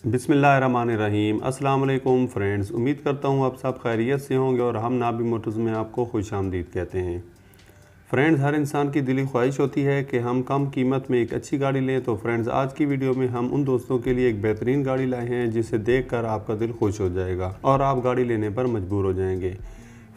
बिस्मिल्लाहिर्रहमानिर्रहीम। अस्सलाम वालेकुम फ्रेंड्स, उम्मीद करता हूँ आप सब खैरियत से होंगे और हम नाबी मोटर्स में आपको खुशामदीद कहते हैं। फ्रेंड्स, हर इंसान की दिली ख्वाहिश होती है कि हम कम कीमत में एक अच्छी गाड़ी लें। तो फ्रेंड्स, आज की वीडियो में हम उन दोस्तों के लिए एक बेहतरीन गाड़ी लाए हैं जिसे देखकर आपका दिल खुश हो जाएगा और आप गाड़ी लेने पर मजबूर हो जाएंगे।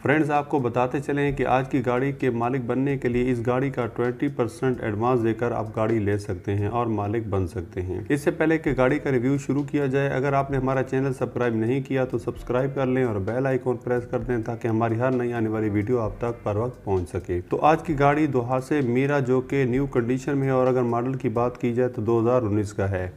फ्रेंड्स, आपको बताते चलें कि आज की गाड़ी के मालिक बनने के लिए इस गाड़ी का 20% एडवांस देकर आप गाड़ी ले सकते हैं और मालिक बन सकते हैं। इससे पहले कि गाड़ी का रिव्यू शुरू किया जाए, अगर आपने हमारा चैनल सब्सक्राइब नहीं किया तो सब्सक्राइब कर लें और बेल आइकॉन प्रेस कर दें ताकि हमारी हर नई आने वाली वीडियो आप तक पर वक्त पहुँच सके। तो आज की गाड़ी दोहा से मीरा, जो कि न्यू कंडीशन में है और अगर मॉडल की बात की जाए तो 2019 का है।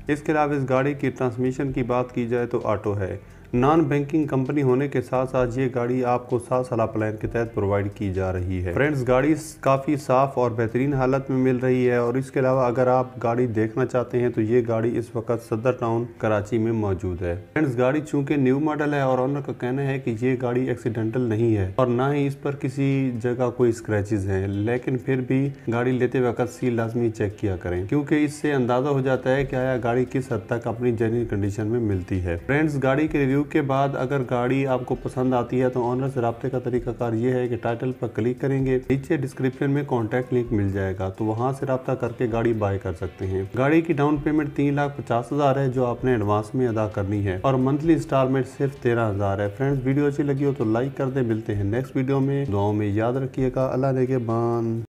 इसके अलावा इस गाड़ी की ट्रांसमिशन की बात की जाए तो ऑटो है। नॉन बैंकिंग कंपनी होने के साथ साथ ये गाड़ी आपको 7 साल प्लान के तहत प्रोवाइड की जा रही है। फ्रेंड्स, गाड़ी काफ़ी साफ़ और बेहतरीन हालत में मिल रही है और इसके अलावा अगर आप गाड़ी देखना चाहते हैं तो ये गाड़ी इस वक्त सदर टाउन कराची में मौजूद है। फ्रेंड्स, गाड़ी चूँकि न्यू मॉडल है और ऑनर का कहना है कि ये गाड़ी एक्सीडेंटल नहीं है और ना ही इस पर किसी जगह कोई स्क्रैचेस हैं, लेकिन फिर भी गाड़ी लेते वक्त सील लाजमी चेक किया करें क्योंकि इससे अंदाज़ा हो जाता है कि आया गाड़ी किस हद तक अपनी जेन्युइन कंडीशन में मिलती है। फ्रेंड्स, गाड़ी के रिव्यू के बाद अगर गाड़ी आपको पसंद आती है तो ऑनर से रब्ते का तरीकाकार ये है कि टाइटल पर क्लिक करेंगे, नीचे डिस्क्रिप्शन में कॉन्टैक्ट लिंक मिल जाएगा तो वहां से रब्ता करके गाड़ी बाय कर सकते हैं। गाड़ी की डाउन पेमेंट 3,50,000 है जो आपने एडवांस में अदा करनी है और मंथली इंस्टॉलमेंट सिर्फ 13,000 है। फ्रेंड्स, वीडियो अच्छी लगी हो तो लाइक कर दे। मिलते हैं नेक्स्ट वीडियो में। दुआओं में याद रखिएगा। अल्लाह ने के बान।